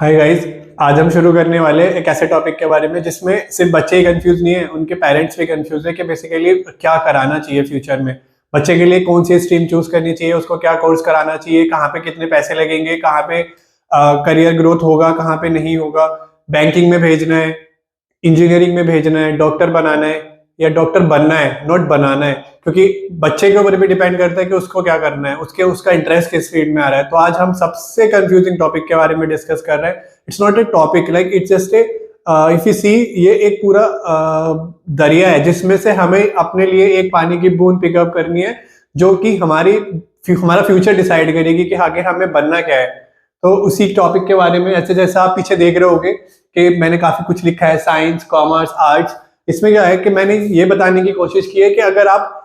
Hi guys. आज हम शुरू करने वाले एक ऐसे टॉपिक के बारे में जिसमें सिर्फ बच्चे ही कंफ्यूज नहीं है, उनके पेरेंट्स भी कंफ्यूज है कि बेसिकली क्या कराना चाहिए फ्यूचर में। बच्चे के लिए कौन सी स्ट्रीम चूज करनी चाहिए, उसको क्या कोर्स कराना चाहिए, कहाँ पे कितने पैसे लगेंगे, कहाँ पे करियर ग्रोथ होगा, कहाँ पे नहीं होगा, बैंकिंग में भेजना है, इंजीनियरिंग में भेजना है, डॉक्टर बनाना है या डॉक्टर बनना है, नॉट बनाना है। क्योंकि बच्चे के ऊपर भी डिपेंड करता है कि उसको क्या करना है, उसका इंटरेस्ट किस फील्ड में आ रहा है। तो आज हम सबसे कंफ्यूजिंग टॉपिक के बारे में डिस्कस कर रहे हैं। It's not a topic, like it's just a if you see, ये एक पूरा दरिया है जिसमें से हमें अपने लिए एक पानी की बूंद पिकअप करनी है, जो कि हमारा फ्यूचर डिसाइड करेगी कि आगे हमें बनना क्या है। तो उसी टॉपिक के बारे में, ऐसे जैसा आप पीछे देख रहे होगे कि मैंने काफी कुछ लिखा है, साइंस, कॉमर्स, आर्ट्स। इसमें क्या है कि मैंने ये बताने की कोशिश की है कि अगर आप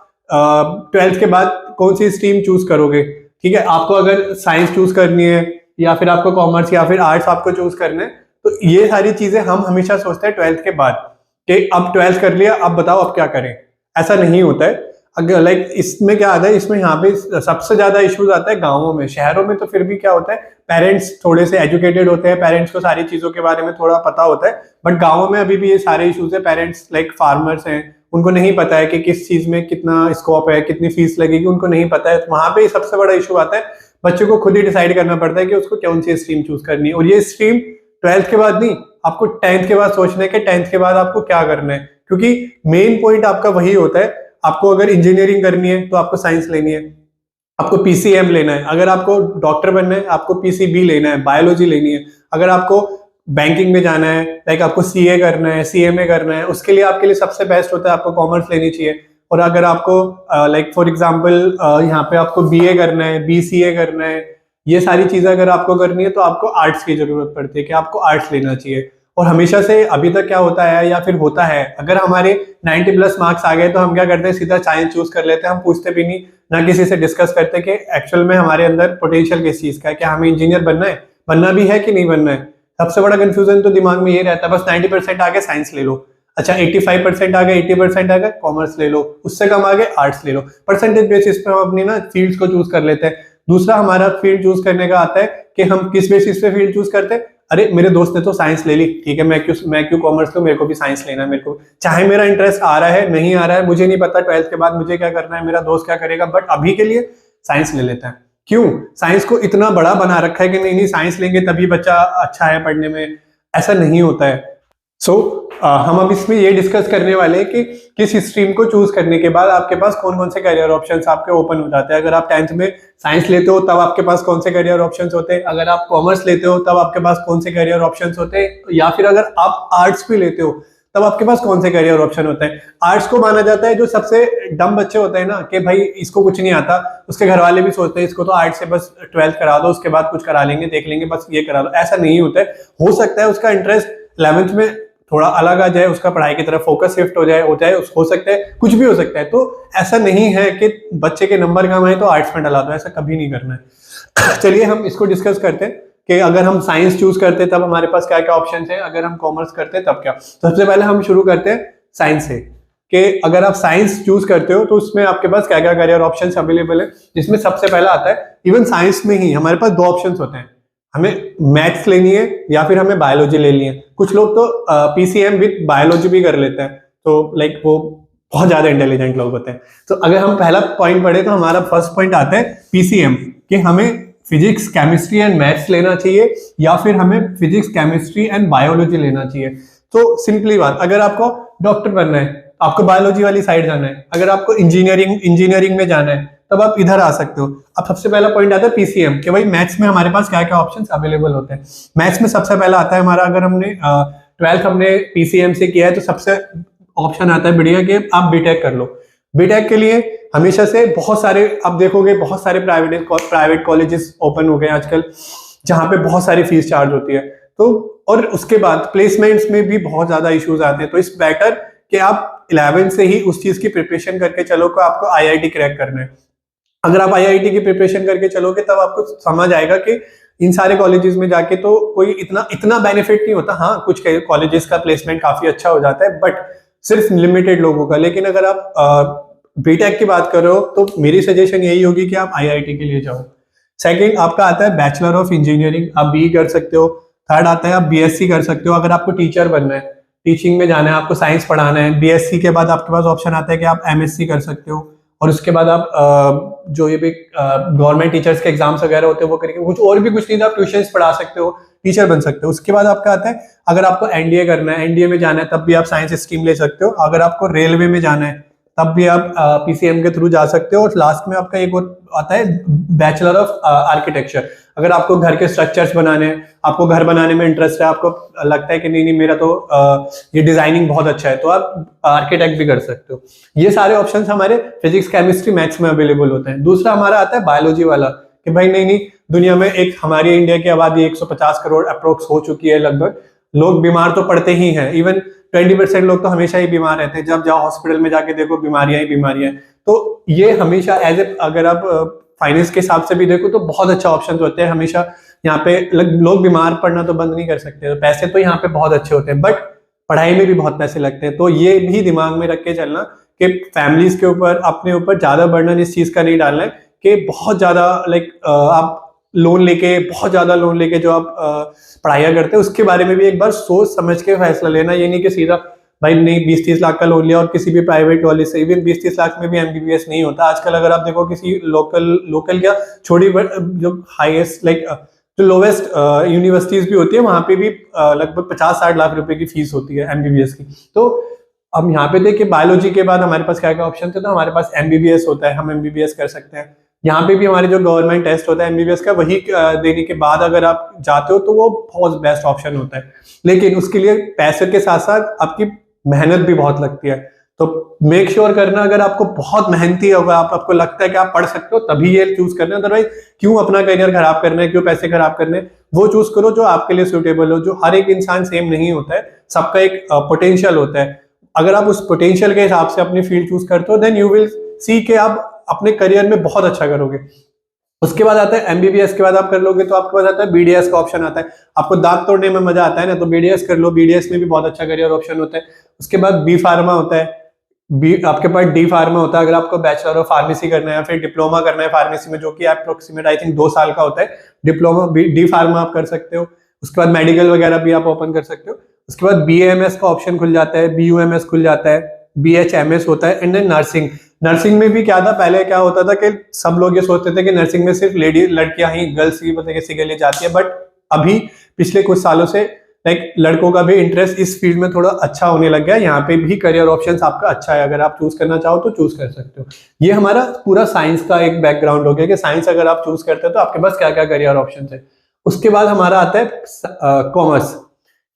12th के बाद कौन सी स्ट्रीम चूज करोगे, ठीक है, आपको अगर साइंस चूज करनी है या फिर आपको कॉमर्स या फिर आर्ट्स आपको चूज करना है, तो ये सारी चीजें हम हमेशा सोचते हैं 12th के बाद कि अब 12th कर लिया, अब बताओ अब क्या करें। ऐसा नहीं होता है। अगर लाइक इसमें क्या आता है, इसमें यहाँ पे सबसे ज्यादा इश्यूज आता है गाँवों में। शहरों में तो फिर भी क्या होता है, पेरेंट्स थोड़े से एजुकेटेड होते हैं, पेरेंट्स को सारी चीजों के बारे में थोड़ा पता होता है। बट गाँवों में अभी भी ये सारे इश्यूज है। पेरेंट्स लाइक फार्मर्स हैं, उनको नहीं पता है कि किस चीज में कितना स्कोप है, कितनी फीस लगेगी, उनको नहीं पता है। तो वहां पे सबसे बड़ा इशू आता है, बच्चे को खुद ही डिसाइड करना पड़ता है कि उसको कौन सी स्ट्रीम चूज करनी है। और ये स्ट्रीम 12th के बाद नहीं, आपको 10th के बाद सोचना है कि 10th के बाद आपको क्या करना है। क्योंकि मेन पॉइंट आपका वही होता है। आपको अगर इंजीनियरिंग करनी है तो आपको साइंस लेनी है, आपको पीसीएम लेना है। अगर आपको डॉक्टर बनना है आपको पीसीबी लेना है, बायोलॉजी लेनी है। अगर आपको बैंकिंग में जाना है, लाइक आपको सीए करना है, सीएमए करना है, उसके लिए आपके लिए सबसे बेस्ट होता है आपको कॉमर्स लेनी चाहिए। और अगर आपको लाइक फॉर एग्जांपल यहाँ पे आपको बीए करना है, बीसीए करना है, ये सारी चीजें अगर आपको करनी है तो आपको आर्ट्स की जरूरत पड़ती है कि आपको आर्ट्स लेना चाहिए। और हमेशा से अभी तक क्या होता है या फिर होता है, अगर हमारे 90+ मार्क्स आ गए तो हम क्या करते हैं, सीधा साइंस चूज कर लेते हैं। हम पूछते भी नहीं, ना किसी से डिस्कस करते कि एक्चुअल में हमारे अंदर पोटेंशियल किस चीज का है, क्या हमें इंजीनियर बनना है, बनना भी है कि नहीं बनना है। सबसे बड़ा कंफ्यूजन तो दिमाग में ये रहता है, बस 90% आ गए साइंस ले लो, अच्छा 85% आ गए, 80% आ गए कॉमर्स ले लो, उससे कम आ गए आर्ट्स ले लो। परसेंटेज बेसिस पे हम अपनी ना फील्ड्स को चूज कर लेते हैं। दूसरा हमारा फील्ड चूज करने का आता है कि हम किस बेसिस पे फील्ड चूज करते हैं। अरे मेरे दोस्त ने तो साइंस ले ली, ठीक है, मैं क्यों कॉमर्स लूं, मेरे को भी साइंस लेना है। मेरे को चाहे मेरा इंटरेस्ट आ रहा है नहीं आ रहा है, मुझे नहीं पता 12th के बाद मुझे क्या करना है, मेरा दोस्त क्या करेगा, बट अभी के लिए साइंस ले लेता है। क्यों? साइंस को इतना बड़ा बना रखा है कि नहीं नहीं साइंस लेंगे तभी बच्चा अच्छा है पढ़ने में। ऐसा नहीं होता है। सो हम अब इसमें ये डिस्कस करने वाले हैं कि किस स्ट्रीम को चूज करने के बाद आपके पास कौन कौन से करियर ऑप्शंस आपके ओपन हो जाते हैं। अगर आप 10th में साइंस लेते हो तब आपके पास कौन से करियर ऑप्शंस होते हैं, अगर आप कॉमर्स लेते हो तब आपके पास कौन से करियर ऑप्शंस होते हैं, या फिर अगर आप आर्ट्स भी लेते हो तब आपके पास कौन से करियर ऑप्शन होते हैं। आर्ट्स को माना जाता है जो सबसे डम बच्चे होते हैं ना, कि भाई इसको कुछ नहीं आता, उसके घर वाले भी सोचते हैं इसको तो आर्ट्स से बस 12th करा दो, उसके बाद कुछ करा लेंगे, देख लेंगे, बस ये करा दो। ऐसा नहीं होता है। हो सकता है उसका इंटरेस्ट 11th में थोड़ा अलग आ जाए, उसका पढ़ाई की तरफ फोकस शिफ्ट हो सकता है, कुछ भी हो सकता है। तो ऐसा नहीं है कि बच्चे के नंबर कम आए तो आर्ट्स में डला दो, ऐसा कभी नहीं करना है। चलिए हम इसको डिस्कस करते हैं कि अगर हम साइंस चूज करते तब हमारे पास क्या क्या ऑप्शन है, अगर हम कॉमर्स करते तब क्या। सबसे पहले हम शुरू करते हैं साइंस से, कि अगर आप साइंस चूज करते हो तो उसमें आपके पास क्या क्या करियर ऑप्शंस अवेलेबल है। जिसमें सबसे पहला आता है, इवन साइंस में ही हमारे पास दो ऑप्शंस होते हैं, हमें मैथ्स लेनी है या फिर हमें बायोलॉजी लेनी है। कुछ लोग तो पीसीएम विद बायोलॉजी भी कर लेते हैं, तो लाइक वो बहुत ज्यादा इंटेलिजेंट लोग होते हैं। तो अगर हम पहला पॉइंट पढ़े तो हमारा फर्स्ट पॉइंट आता है पीसीएम, कि हमें फिजिक्स, केमिस्ट्री एंड मैथ्स लेना चाहिए या फिर हमें फिजिक्स, केमिस्ट्री एंड बायोलॉजी लेना चाहिए। तो सिंपली बात, अगर आपको डॉक्टर बनना है, आपको बायोलॉजी वाली साइड जाना है, अगर आपको इंजीनियरिंग में जाना है तब आप इधर आ सकते हो। अब सबसे पहला पॉइंट आता है पीसीएम, कि भाई मैथ्स में हमारे पास क्या क्या ऑप्शंस अवेलेबल होते हैं। मैथ्स में सबसे पहला आता है हमारा, अगर हमने 12th हमने पीसीएम से किया है तो सबसे ऑप्शन आता है बढ़िया कि आप बीटेक कर लो। बीटेक के लिए हमेशा से बहुत सारे, आप देखोगे बहुत सारे प्राइवेट कॉलेजेस ओपन हो गए आजकल, जहां पे बहुत सारी फीस चार्ज होती है। तो और उसके बाद प्लेसमेंट्स में भी बहुत ज्यादा इश्यूज आते हैं। तो इस बेटर कि आप 11th से ही उस चीज की प्रिपरेशन करके चलो कि आपको आईआईटी क्रैक करना है। अगर आप आईआईटी की प्रिपरेशन करके चलोगे तब आपको समझ आएगा कि इन सारे कॉलेजेस में जाके तो कोई इतना बेनिफिट नहीं होता। हाँ, कुछ कॉलेजेस का प्लेसमेंट काफी अच्छा हो जाता है, बट सिर्फ लिमिटेड लोगों का। लेकिन अगर आप बीटेक की बात कर रहे हो तो मेरी सजेशन यही होगी कि आप आईआईटी के लिए जाओ। सेकंड आपका आता है बैचलर ऑफ इंजीनियरिंग, आप बी कर सकते हो। थर्ड आता है आप बीएससी कर सकते हो अगर आपको टीचर बनना है, टीचिंग में जाना है, आपको साइंस पढ़ाना है। बीएससी के बाद आपके पास ऑप्शन आता है कि आप एमएससी कर सकते हो, और उसके बाद आप जो ये भी गवर्नमेंट टीचर्स के एग्जाम्स वगैरह होते हैं वो करके कुछ और भी कुछ नहीं तो आप ट्यूशंस पढ़ा सकते हो, टीचर बन सकते हो। उसके बाद आपका आता है अगर आपको एनडीए करना है, एनडीए में जाना है, तब भी आप साइंस स्ट्रीम ले सकते हो। अगर आपको रेलवे में जाना है तब भी आप पीसीएम के थ्रू जा सकते हो। और लास्ट में आपका एक और आता है बैचलर ऑफ आर्किटेक्चर। अगर आपको घर के स्ट्रक्चर्स बनाने हैं, आपको घर बनाने में इंटरेस्ट है, आपको लगता है कि नहीं मेरा तो ये डिजाइनिंग बहुत अच्छा है, तो आप आर्किटेक्ट भी कर सकते हो। ये सारे ऑप्शंस हमारे फिजिक्स केमिस्ट्री मैथ्स में अवेलेबल होते हैं। दूसरा हमारा आता है बायोलॉजी वाला कि भाई नहीं दुनिया में एक हमारी इंडिया की आबादी 150 करोड़ अप्रोक्स हो चुकी है लगभग, लोग बीमार तो पड़ते ही हैं, इवन 20% लोग तो हमेशा ही बीमार रहते हैं, जब जाओ हॉस्पिटल में जाके देखो बीमारियां ही बीमारियां। तो ये हमेशा एज ए अगर आप फाइनेंस के हिसाब से भी देखो तो बहुत अच्छा ऑप्शन होते हैं हमेशा। यहाँ पे लोग बीमार पड़ना तो बंद नहीं कर सकते, तो पैसे तो यहाँ पे बहुत अच्छे होते हैं, बट पढ़ाई में भी बहुत पैसे लगते हैं। तो ये भी दिमाग में रख के चलना कि फैमिलीज के ऊपर, अपने ऊपर ज्यादा बर्डन इस चीज का नहीं डालना है कि बहुत ज्यादा आप लोन लेके, बहुत ज्यादा लोन लेके जो आप पढ़ाइयाँ करते हैं उसके बारे में भी एक बार सोच समझ के फैसला लेना। ये नहीं कि सीधा भाई नहीं 20-30 लाख का लोन लिया और किसी भी प्राइवेट कॉलेज से, इवन 20-30 लाख में भी एमबीबीएस नहीं होता आजकल। अगर आप देखो किसी लोकल क्या छोटी जो हाईएस्ट जो लोवेस्ट यूनिवर्सिटीज भी होती है वहां पे भी लगभग 50-60 लाख रुपए की फीस होती है एमबीबीएस की। तो अब यहाँ पे देखिए बायोलॉजी के बाद हमारे पास क्या क्या ऑप्शन थे, तो हमारे पास एमबीबीएस होता है, हम एमबीबीएस कर सकते हैं। यहाँ पे भी हमारे जो गवर्नमेंट टेस्ट होता है एमबीबीएस का, वही देने के बाद अगर आप जाते हो तो वो बहुत बेस्ट ऑप्शन होता है। लेकिन उसके लिए पैसे के साथ साथ आपकी मेहनत भी बहुत लगती है, तो मेक श्योर करना अगर आपको बहुत मेहनती होगा, आपको लगता है कि आप पढ़ सकते हो, तभी ये चूज करना। अदरवाइज क्यों अपना करियर खराब करना है, क्यों पैसे खराब करने, वो चूज करो जो आपके लिए सुटेबल हो। जो हर एक इंसान सेम नहीं होता है, सबका एक पोटेंशियल होता है। अगर आप उस पोटेंशियल के हिसाब से अपनी फील्ड चूज करते हो, देन यू विल सी के आप अपने करियर में बहुत अच्छा करोगे। उसके बाद आता है एमबीबीएस के बाद आप कर लोगे तो आपके पास आता है बीडीएस का ऑप्शन आता है। आपको दांत तोड़ने में मजा आता है ना, तो बीडीएस कर लो, बीडीएस में भी बहुत अच्छा करियर ऑप्शन होता है। उसके बाद बी फार्मा होता है, आपके पास डी फार्मा होता है अगर आपको बैचलर ऑफ फार्मेसी करना है या फिर डिप्लोमा करना है फार्मेसी में, जो कि अप्रोक्सीमेट आई थिंक 2 साल का होता है डिप्लोमा। डी फार्मा आप कर सकते हो। उसके बाद मेडिकल वगैरह भी आप ओपन कर सकते हो। उसके बाद बीएमएस का ऑप्शन खुल जाता है, बीयूएमएस खुल जाता है, बीएचएमएस होता है, एंड देन नर्सिंग। नर्सिंग में भी क्या था, पहले क्या होता था कि सब लोग ये सोचते थे कि नर्सिंग में सिर्फ लड़कियां ही, गर्ल्स ही मतलब किसी के लिए जाती है, बट अभी पिछले कुछ सालों से लड़कों का भी इंटरेस्ट इस फील्ड में थोड़ा अच्छा होने लग गया। यहाँ पे भी करियर ऑप्शंस आपका अच्छा है, अगर आप चूज करना चाहो तो चूज कर सकते हो। ये हमारा पूरा साइंस का एक बैकग्राउंड हो गया कि साइंस अगर आप चूज करते हो तो आपके पास क्या क्या करियर ऑप्शन है। उसके बाद हमारा आता है कॉमर्स,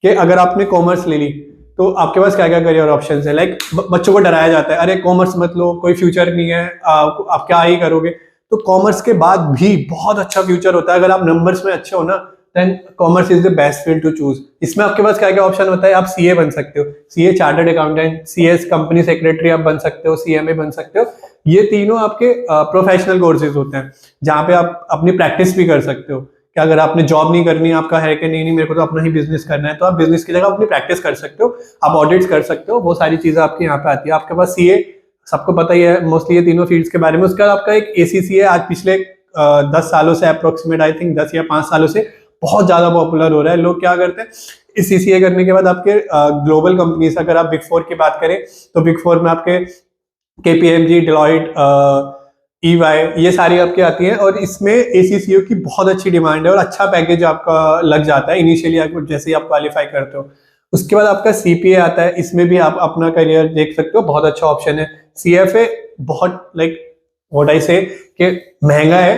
कि अगर आपने कॉमर्स ले ली तो आपके पास क्या क्या करियर ऑप्शन है। बच्चों को डराया जाता है, अरे कॉमर्स मत लो, कोई फ्यूचर नहीं है, आप क्या ही करोगे। तो कॉमर्स के बाद भी बहुत अच्छा फ्यूचर होता है अगर आप नंबर्स में अच्छे हो ना, then commerce is the best field to choose. इसमें आपके पास क्या क्या ऑप्शन होता है, आप सीए बन सकते हो, CA chartered accountant, CS company secretary आप बन सकते हो, सीएमए बन सकते हो। ये तीनों आपके प्रोफेशनल कोर्सेज होते हैं जहाँ पे आप अपनी प्रैक्टिस भी कर सकते हो। कि अगर आपने जॉब नहीं करनी है, आपका है कि नहीं मेरे को तो अपना ही बिजनेस करना है, तो आप बिजनेस की जगह अपनी प्रैक्टिस कर सकते हो, आप ऑडिट्स कर सकते हो, वो सारी चीजें आपकी यहाँ पे आती है। आपके पास सीए, सबको पता ही है मोस्टली ये तीनों फील्ड्स के बारे में। उसके बाद आपका एक एसीसी है, आज पिछले 10 सालों से अप्रोक्सीमेट आई थिंक 10 या 5 सालों से बहुत ज्यादा पॉपुलर हो रहा है। लोग क्या करते हैं, इस सीसीए करने के बाद आपके ग्लोबल कंपनीज, अगर आप बिग 4 की बात करें तो बिग 4 में आपके केपीएमजी, डिलॉयट, EY, ये सारी आपकी आती हैं, और इसमें एसीसीओ की बहुत अच्छी डिमांड है और अच्छा पैकेज आपका लग जाता है इनिशियली आपको, जैसे ही आप क्वालिफाई करते हो। उसके बाद आपका सीपीए आता है, इसमें भी आप अपना करियर देख सकते हो, बहुत अच्छा ऑप्शन है। सीएफए बहुत व्हाट आई से कि महंगा है,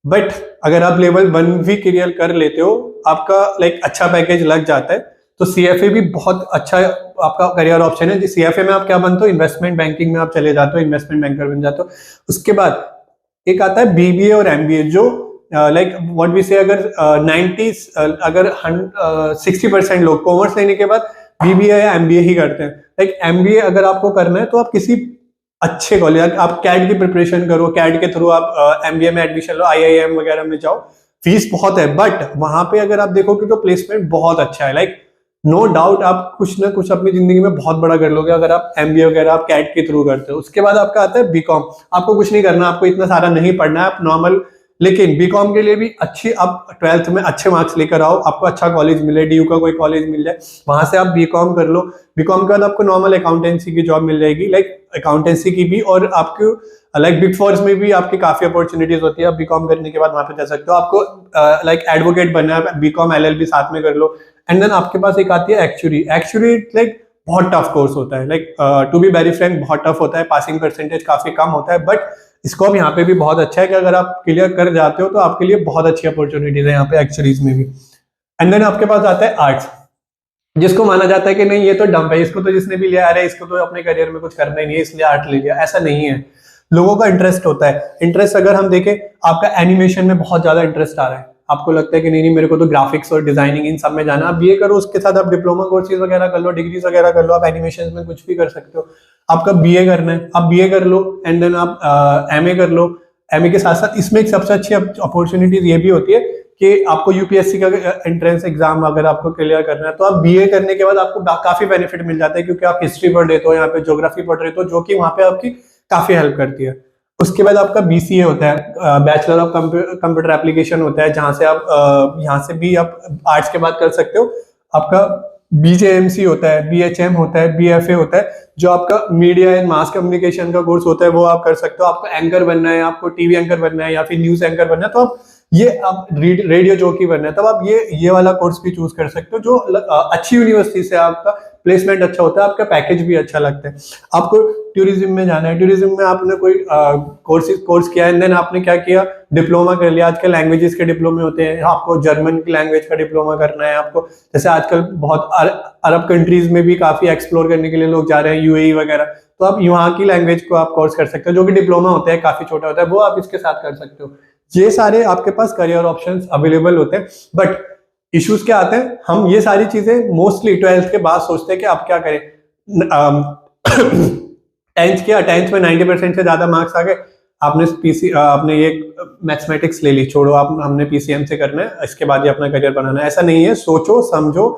बट अगर आप लेवल 1 भी क्लियर कर लेते हो आपका अच्छा पैकेज लग जाता है। तो सीएफए भी बहुत अच्छा आपका करियर ऑप्शन है। सीएफए में आप क्या बनते हो, इन्वेस्टमेंट बैंकिंग में आप चले जाते हो, इन्वेस्टमेंट बैंकर बन जाते हो। उसके बाद एक आता है बीबीए और एमबीए, जो व्हाट वी से अगर 60% लोग कॉमर्स लेने के बाद बीबीए या एमबीए ही करते हैं। एमबीए अगर आपको करना है तो आप किसी अच्छे कॉलेज, आप कैट की प्रिपरेशन करो, कैट के थ्रू आप एमबीए में एडमिशन लो, आईआईएम वगैरह में जाओ। फीस बहुत है, बट वहां पे अगर आप देखोगे तो प्लेसमेंट बहुत अच्छा है। नो डाउट आप कुछ ना कुछ अपनी जिंदगी में बहुत बड़ा कर लोगे अगर आप एमबीए वगैरह आप कैट के थ्रू करते हो। उसके बाद आपका आता है बीकॉम। आपको कुछ नहीं करना, आपको इतना सारा नहीं पढ़ना है, आप नॉर्मल लेकिन बीकॉम के लिए भी अच्छी, आप 12th में अच्छे मार्क्स लेकर आओ, आपको अच्छा कॉलेज मिले, डीयू का कोई कॉलेज मिल जाए, वहां से आप बीकॉम कर लो। बीकॉम के बाद आपको नॉर्मल अकाउंटेंसी की जॉब मिल जाएगी, लाइक अकाउंटेंसी की भी, और आपको लाइक बिग फोर्स में भी आपकी काफी अपॉर्चुनिटीज होती है। आप बीकॉम करने के बाद वहां पे जा सकते हो। आपको लाइक एडवोकेट बनना है, बीकॉम एलएलबी साथ में कर लो। एंड देन आपके पास एक आती है एक्चुअरी। एक्चुअरी लाइक बहुत टफ कोर्स होता है, like to be very Frank बहुत टफ होता है, पासिंग परसेंटेज काफी कम होता है, बट स्कोप यहाँ पे भी बहुत अच्छा है कि अगर आप क्लियर कर जाते हो तो आपके लिए बहुत अच्छी अपॉर्चुनिटीज है यहाँ पे एक्चुअरीज में भी। एंड देन आपके पास आता है आर्ट्स, जिसको माना जाता है कि नहीं ये तो डंप है, इसको तो जिसने भी लिया, अरे इसको तो अपने करियर में कुछ करना ही नहीं है इसलिए आर्ट ले लिया। ऐसा नहीं है, लोगों का इंटरेस्ट होता है। इंटरेस्ट अगर हम देखें, आपका एनिमेशन में बहुत ज्यादा इंटरेस्ट आ रहा है, आपको लगता है कि नहीं मेरे को तो ग्राफिक्स और डिजाइनिंग इन सब में जाना, आप बीए करो, उसके साथ आप डिप्लोमा कोर्सेज वगैरह कर लो, डिग्रीज वगैरह कर लो, आप एनिमेशन में कुछ भी कर सकते हो। आपका बीए करना है, आप बीए कर लो, एंड देन आप एमए कर लो। एमए के साथ साथ इसमें एक सबसे अच्छी अपॉर्चुनिटीज ये भी होती है कि आपको यूपीएससी का एंट्रेंस एग्जाम अगर आपको क्लियर करना है तो आप बीए करने के बाद आपको काफी बेनिफिट मिल जाता है, क्योंकि आप हिस्ट्री पढ़ रहे हो, यहाँ पे ज्योग्राफी पढ़ रहे हो, जो कि वहां पे आपकी काफी हेल्प करती है। उसके बाद आपका बीसीए होता है, बैचलर ऑफ कंप्यूटर एप्लीकेशन होता है, जहां से आप यहाँ से भी आप आर्ट्स के बाद कर सकते हो। आपका बीजेएमसी होता है, बीएचएम होता है, बीएफए होता है, जो आपका मीडिया एंड मास कम्युनिकेशन का कोर्स होता है, वो आप कर सकते हो। आपको एंकर बनना है, आपको टीवी एंकर बनना है या फिर न्यूज एंकर बनना है, तो आप रेडियो जॉकी बनना है, तब आप ये वाला कोर्स भी चूज कर सकते हो, जो अच्छी यूनिवर्सिटी से आपका प्लेसमेंट अच्छा होता है, आपका पैकेज भी अच्छा लगता है। आपको टूरिज्म में जाना है, टूरिज्म में आपने कोई कोर्स किया है, देन आपने क्या किया, डिप्लोमा कर लिया। आजकल लैंग्वेजेस के डिप्लोमे होते हैं, आपको जर्मन की लैंग्वेज का डिप्लोमा करना है, आपको जैसे आजकल बहुत अरब कंट्रीज में भी काफी एक्सप्लोर करने के लिए लोग जा रहे हैं, यूएई वगैरह, तो आप यहाँ की लैंग्वेज को आप कोर्स कर सकते हो, जो कि डिप्लोमा होता है, काफी छोटा होता है, वो आप इसके साथ कर सकते हो। ये सारे आपके पास करियर ऑप्शंस अवेलेबल होते हैं, बट इश्यूज क्या आते हैं, हम ये सारी चीजें मोस्टली 12th के बाद सोचते हैं कि आप क्या करें। 10th में 90% से ज्यादा मार्क्स आ गए, आपने ये मैथमेटिक्स ले ली, छोड़ो, हमने पीसीएम से करना है, इसके बाद ही अपना करियर बनाना है। ऐसा नहीं है, सोचो समझो,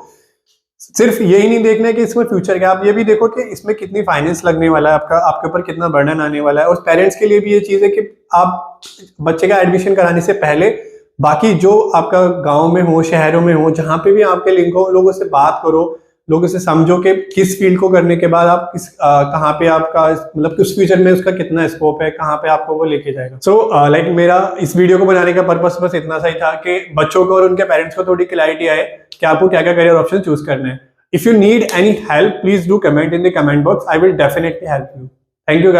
सिर्फ यही नहीं देखना है कि इसमें फ्यूचर क्या, आप ये भी देखो कि इसमें कितनी फाइनेंस लगने वाला है, आपके ऊपर कितना बर्डन आने वाला है। और पेरेंट्स के लिए भी ये चीज है कि आप बच्चे का एडमिशन कराने से पहले बाकी जो आपका गांव में हो, शहरों में हो, जहां पे भी आपके लिंक हो, लोगों से बात करो, लोगों से समझो कि किस फील्ड को करने के बाद आप कहाँ पे आपका मतलब किस फ्यूचर में उसका कितना स्कोप है, कहाँ पे आपको वो लेके जाएगा। सो लाइक मेरा इस वीडियो को बनाने का पर्पस बस इतना सा ही था कि बच्चों को और उनके पेरेंट्स को थोड़ी क्लैरिटी आए कि आपको क्या क्या करियर ऑप्शन चूज करने हैं। If you need any help, please do comment in the comment box, I will definitely help you. Thank you guys.